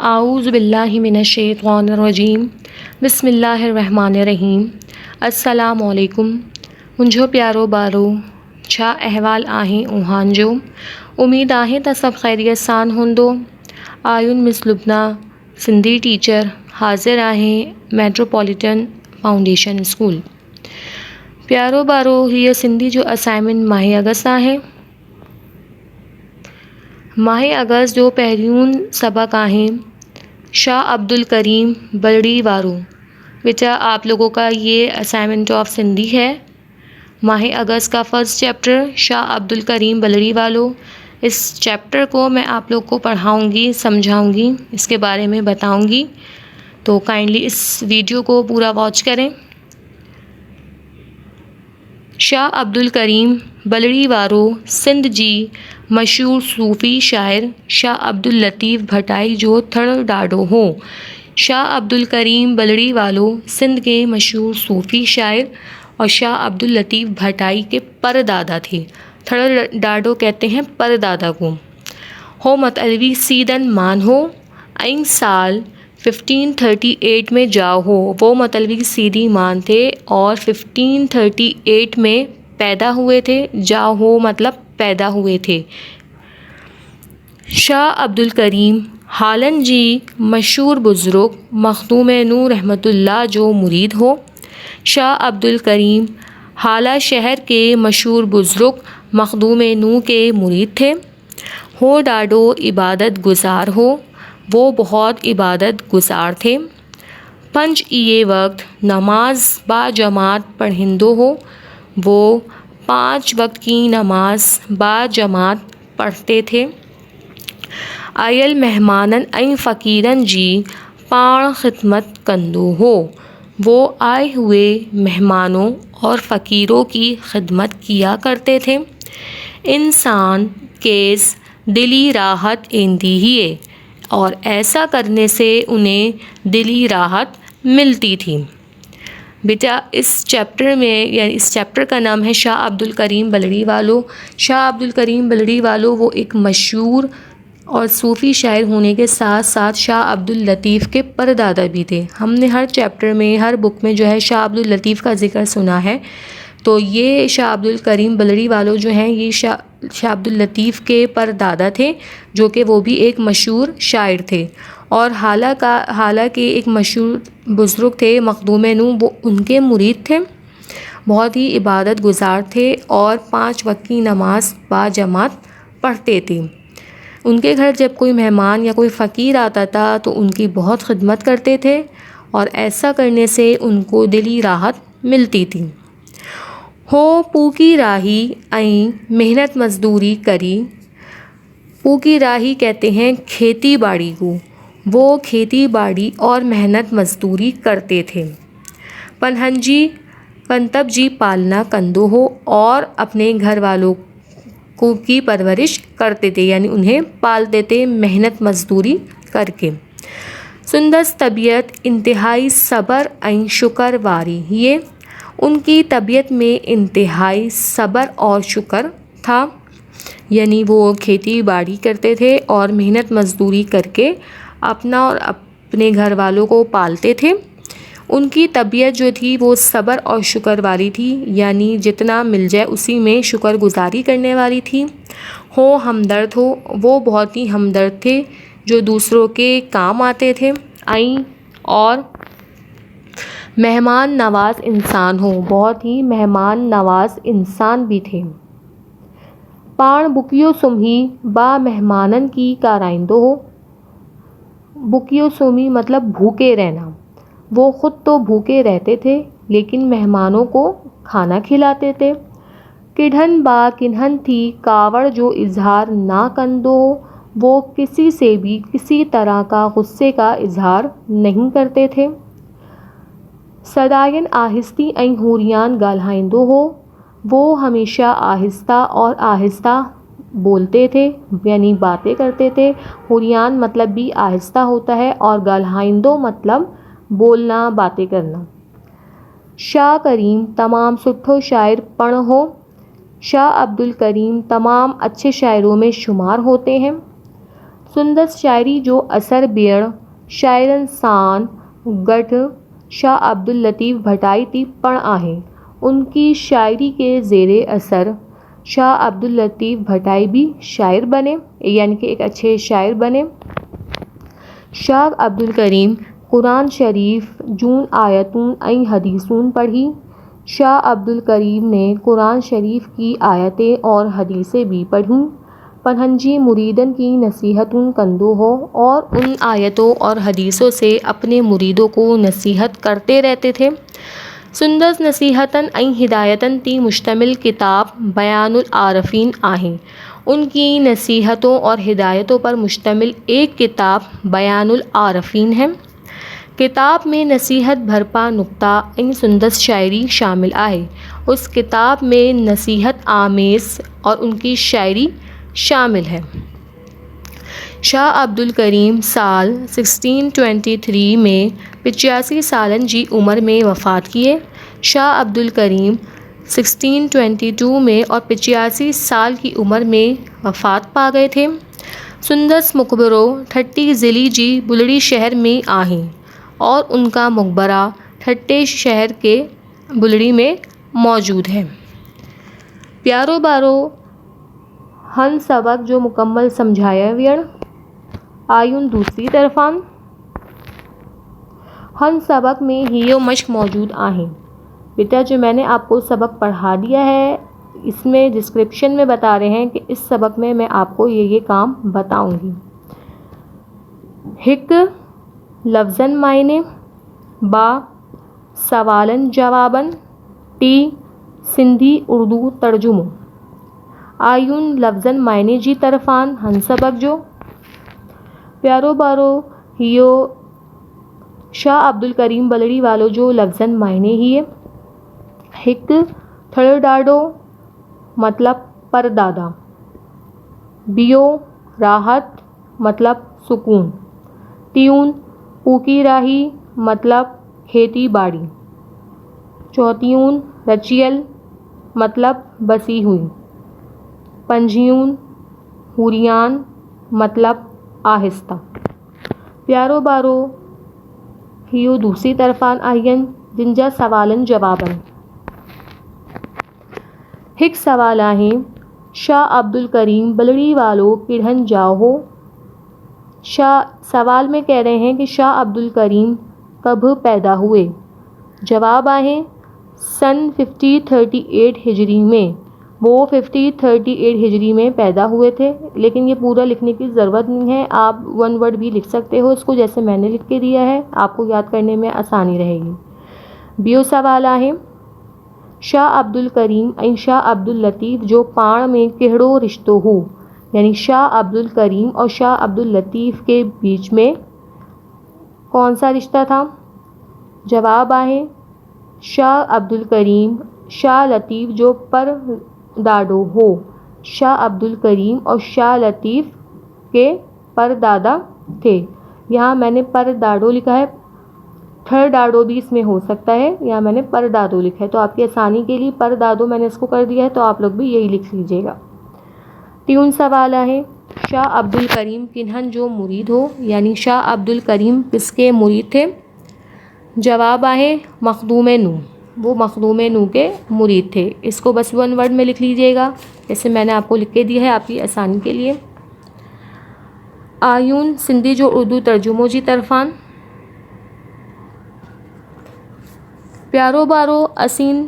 आऊज़ु बिल्लाहि मिनश्शैतानिर्रजीम बिस्मिल्लाहिर्रहमानिर्रहीम। अस्सलामु अलैकुम। मुंहिंजो प्यारो ॿारो, छा अहवाल आहे उहान जो? उमेद आहे त सभु ख़ैरियत सां हूंदो। आयुन मिस लुबना सिंधी टीचर हाज़िर आहे मेट्रोपॉलिटन फाउंडेशन स्कूल। प्यारो ॿारो, हीअ सिंधी जो असाइनमेंट माहे अगस्त आहे। माहे अगस्त जो पहिरियों सबक आहे शाह अब्दुल करीम बलड़ी वारो। बेटा, आप लोगों का ये असाइनमेंट ऑफ सिंधी है। माहे अगस्त का फर्स्ट चैप्टर शाह अब्दुल करीम बलड़ी वालो। इस चैप्टर को मैं आप लोग को पढ़ाऊँगी, समझाऊँगी, इसके बारे में बताऊँगी, तो काइंडली इस वीडियो को पूरा वॉच करें। शाह अब्दुल करीम बलड़ी वारो सिंध जी मशहूर सूफ़ी शाइर शाह अब्दुल लतीफ़ भटाई जो थड़ ॾाढो हो। शाह अब्दुल करीम बलड़ी वालो सिंध के मशहूर सूफ़ी शाइर और शाह अब्दुल लतीफ़ भटाई के परदादा थे। थड़ ॾाढो कहते हैं परदादा को। हो मतलबी सीदन मान हो ऐं साल 1538 में जाओ हो। वो मतलबी सीधी मान थे और 1538 में पैदा हुए थे। जाओ हो मतलब पैदा हुए थे। शाह अब्दुल करीम हालन जी मशहूर बुज़ुर्ग मखदूम नूर रहमतुल्लाह जो मुरीद हो। शाह अब्दुल करीम हाला शहर के मशहूर बुज़ुर्ग मखदूम नूर के मुरीद थे। हो ॾाढो इबादत गुज़ार हो। वो बहुत इबादत गुज़ार थे। पंज ये वक्त नमाज बाजमात पढ़िंदो हो। वो 5 वक्त की नमाज बाजमात पढ़ते थे। आयल मेहमानन ऐं फ़कीरन जी पाण ख़िदमत कंदो हो। वो आए हुए मेहमानों और फ़कीरों की खिदमत किया करते थे। इंसान केस दिली राहत ईंदी ही है और ऐसा करने से उन्हें दिली राहत मिलती थी। बेटा, इस चैप्टर में यानी इस चैप्टर का नाम है शाह अब्दुल करीम बलड़ी वालो। शाह अब्दुल करीम बलड़ी वालो वो एक मशहूर और सूफ़ी शायर होने के साथ साथ शाह अब्दुल लतीफ़ के परदादा भी थे। हमने हर चैप्टर में, हर बुक में जो है शाह अब्दुल लतीफ़ का ज़िक्र सुना है। तो ये शाह अब्दुल करीम बलड़ी वालो जो हैं ये शाह अब्दुल लतीफ़ के परदादा थे, जो कि वो भी एक मशहूर शायर थे। और हाला के एक मशहूर बुज़ुर्ग थे मखदूम नूर, वो उनके मुरीद थे। बहुत ही इबादत गुज़ार थे और 5 वक्त की नमाज बाजमात पढ़ते थे। उनके घर जब कोई मेहमान या कोई फ़कीर आता था तो उनकी बहुत खिदमत करते थे और ऐसा करने से उनको दिली राहत मिलती थी। हो पूकी राही ऐं मेहनत मज़दूरी करी। पूकी राही कहते हैं खेती बाड़ी को। वो खेती बाड़ी और मेहनत मज़दूरी करते थे। पनहंजी कंतब जी पालना कंदो हो और अपने घर वालों को की परवरिश करते थे, यानी उन्हें पालते थे मेहनत मज़दूरी करके। सुंदस तबीयत इंतहाई सब्र ऐं शुक्र वारी। ये उनकी तबीयत में इंतहाई सब्र और शुक्र था, यानी वो खेती बाड़ी करते थे और मेहनत मज़दूरी करके अपना और अपने घर वालों को पालते थे। उनकी तबीयत जो थी वो सब्र और शुक्र वाली थी, यानी जितना मिल जाए उसी में शुक्रगुजारी करने वाली थी। हो हमदर्द हो, वो बहुत ही हमदर्द थे जो दूसरों के काम आते थे। आई और मेहमान नवाज इंसान हो, बहुत ही मेहमान नवाज इंसान भी थे। पाण बुकियो सुम्ही बा मेहमानन की काराइंदो हो। बुकियो सुमी मतलब भूखे रहना। वो ख़ुद तो भूखे रहते थे लेकिन मेहमानों को खाना खिलाते थे। किढ़न बा किन्हन थी कावड़ जो इजहार ना कंदो। वो किसी से भी किसी तरह का गुस्से का इजहार नहीं करते थे। सदायन आहिस्ती ऐं हुरियान ॻाल्हाईंदो हो। वो हमेशा आहिस्ता और आहिस्ता बोलते थे, यानी बातें करते थे। हुरियान मतलब भी आहिस्ता होता है और ॻाल्हाईंदो मतलब बोलना, बातें करना। शाह करीम तमाम सुठो शायर पण हो। शाह अब्दुल करीम तमाम अच्छे शायरों में शुमार होते हैं। सुंदस शायरी जो असर बेण शायरन सान गढ़ शाह अब्दुल लतीफ़ भटाई ती पण आहे। उनकी शायरी के ज़ेरे असर शाह अब्दुल लतीफ़ भटाई भी शायर बने, यानी कि एक अच्छे शायर बने। शाह अब्दुल करीम कुरान शरीफ जून आयतून ऐं हदीसून पढ़ी। शाह अब्दुल करीम ने कुरान शरीफ की आयतें और हदीसें भी पढ़ीं। पढ़ंजी मुरीदन की नसीहतून कंदो हो और उन आयतों और हदीसों से अपने मुरीदों को नसीहत करते रहते थे। सुंदस नसीहतन ऐं हिदायतन ती मुश्तमिल किताब बयानुल आरफीन आहे। उनकी नसीहतों और हिदायतों पर मुश्तमिल एक किताब बयानुल आरफीन है। किताब में नसीहत भरपा नुक्ता ऐं सुंदस शायरी शामिल आहे। उस किताब में नसीहत आमेज़ और उनकी शायरी शामिल है। शाह अब्दुल करीम साल 1623 में 85 सालन जी उम्र में वफ़ात किए। शाह अब्दुल करीम 1622 में और 85 साल की उम्र में वफ़ात पा गए थे। सुंदस मकबरो ठट्टी ज़िली जी बुलड़ी शहर में आहे और उनका मकबरा ठट्टे शहर के बुलड़ी में मौजूद है। प्यारो बारो हन सबक जो मुकम्मल समझाया वियण आयुन दूसरी तरफान हन सबक में हियो मश्क मौजूद आहे। बेटा जो मैंने आपको सबक पढ़ा दिया है इसमें डिस्क्रिप्शन में बता रहे हैं कि इस सबक में मैं आपको ये काम बताऊंगी। हिक लफ्ज़न मायने, बा सवालन जवाबन, टी सिंधी उर्दू तर्जुमो। आयुन लफ्ज़न मायने जी तरफ़ान हन सबक जो प्यारो बारो हियो शाह अब्दुल करीम बलड़ी वालो जो लफ्ज़न मायने ही है। हिक थड़ डाडो मतलब परदादा, बियो राहत मतलब सुकून, त्यून पूकी राही मतलब खेती बाड़ी, चौथियून रचियल मतलब बसी हुई, पंजियून हुरियान मतलब आहिस्ता। प्यारो बारो हियो दूसरी तरफान आयन जिनजा सवालन जवाबन। हिक सवाल आहे शाह अब्दुल करीम बलड़ी वालो किढ़न जाओ। शाह सवाल में कह रहे हैं कि शाह अब्दुल करीम कब पैदा हुए। जवाब आहे सन 5038 हिजरी में। वो 5038 हिजरी में पैदा हुए थे, लेकिन ये पूरा लिखने की ज़रूरत नहीं है, आप वन वर्ड भी लिख सकते हो इसको जैसे मैंने लिख के दिया है, आपको याद करने में आसानी रहेगी। बियो सवाल आहे शाह अब्दुल करीम ऐं शाह अब्दुल लतीफ़ जो पाण में कहिड़ो रिश्तो हो, यानी शाह अब्दुल करीम और शाह अब्दुल लतीफ़ के बीच में कौन सा रिश्ता था। जवाब आहे शाह अब्दुल करीम शाह लतीफ़ जो पर दादो हो। शाह अब्दुल करीम और शाह लतीफ़ के परदादा थे। यहाँ मैंने परदादो लिखा है, थर्ड दादो भी इसमें हो सकता है, यहाँ मैंने परदादो लिखा है, तो आपकी आसानी के लिए परदादो मैंने इसको कर दिया है, तो आप लोग भी यही लिख लीजिएगा। तीन सवाल है शाह अब्दुल करीम किन्हन जो मुरीद हो, यानी शाह अब्दुल करीम किसके मुरीद थे। जवाब आहे मखदूम नू, वो मखदूम नू के मुरीद थे। इसको बस वन वर्ड में लिख लीजिएगा जैसे मैंने आपको लिख के दिया है आपकी आसानी के लिए। आयून सिंधी जो उर्दू तर्जुमो जी तरफ़ान। प्यारो बारो असीन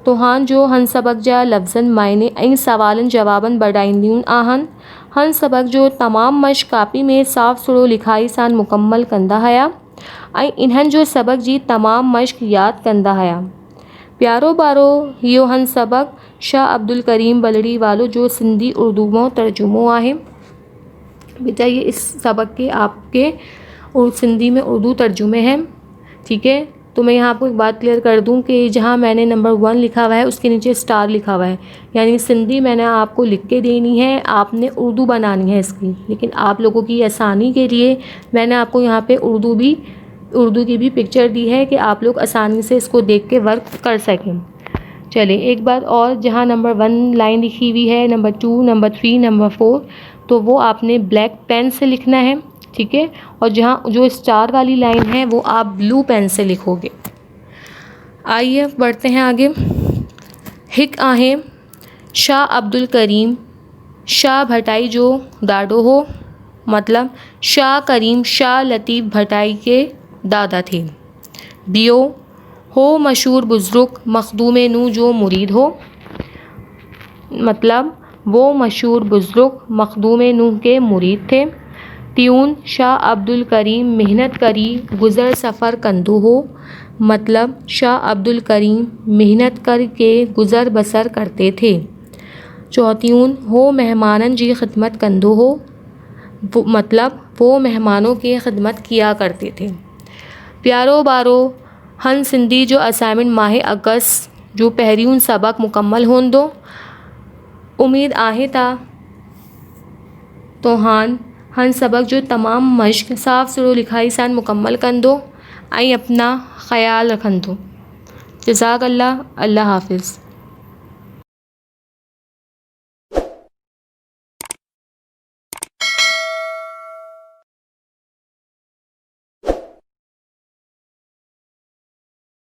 तोहान जो हन सबक जा लफ्ज़न मायने ऐं सवालन जवाबन बढ़ाईंदियूं आहिनि। हन सबक जो तमाम मश्क कापी में साफ़ सुथरो लिखाई सां मुकम्मल कंदा हुआ ऐं इन्हनि जो सबक जी तमाम मश्क याद कंदा हुआ। प्यारो बारो हियो हन सबक शाह अब्दुल करीम बलड़ी वालो जो सिंधी उर्दू में तर्जुमो आहे। बेटा ये इस सबक के आपके सिंधी में उर्दू तर्जुमे हैं, ठीक है। तो मैं यहाँ आपको एक बात क्लियर कर दूँ कि जहाँ मैंने नंबर 1 लिखा हुआ है उसके नीचे स्टार लिखा हुआ है, यानी सिंधी मैंने आपको लिख के देनी है, आपने उर्दू बनानी है इसकी। लेकिन आप लोगों की आसानी के लिए मैंने आपको यहाँ पे उर्दू की भी पिक्चर दी है कि आप लोग आसानी से इसको देख के वर्क कर सकें। चलिए एक बार और, जहाँ नंबर 1 लाइन लिखी हुई है, नंबर 2, नंबर 3, नंबर 4, तो वो आपने ब्लैक पेन से लिखना है, ठीक है। और जहाँ जो स्टार वाली लाइन है वो आप ब्लू पेन से लिखोगे। आइए बढ़ते हैं आगे। हिक आहें शाह अब्दुल करीम शाह भटाई जो दादो हो, मतलब शाह करीम शाह लतीफ़ भटाई के दादा थे। बियो हो मशहूर बुज़ुर्ग मखदूम नू जो मुरीद हो, मतलब वो मशहूर बुज़ुर्ग मखदूम नूह के मुरीद थे। त्यून शाह अब्दुल करीम मेहनत करी गुज़र सफ़र कंदो हो, मतलब शाह अब्दुल करीम मेहनत करके गुज़र बसर करते थे। चौथियून हो मेहमानन जी खिदमत कंदो हो, मतलब वो मेहमानों की खिदमत किया करते थे। प्यारो बारो हन सिंधी जो असाइनमेंट माह अगस्त जो पहिरियूं सबक मुकम्मल होंदो। उम्मीद आहे था तो हन सबक जो तमाम मश्क साफ़ सुथरो लिखाई सान मुकम्मल कंदो ऐं अपना ख़्याल रखंदो। जज़ाक अल्लाह। अल्लाह हाफ़िज़।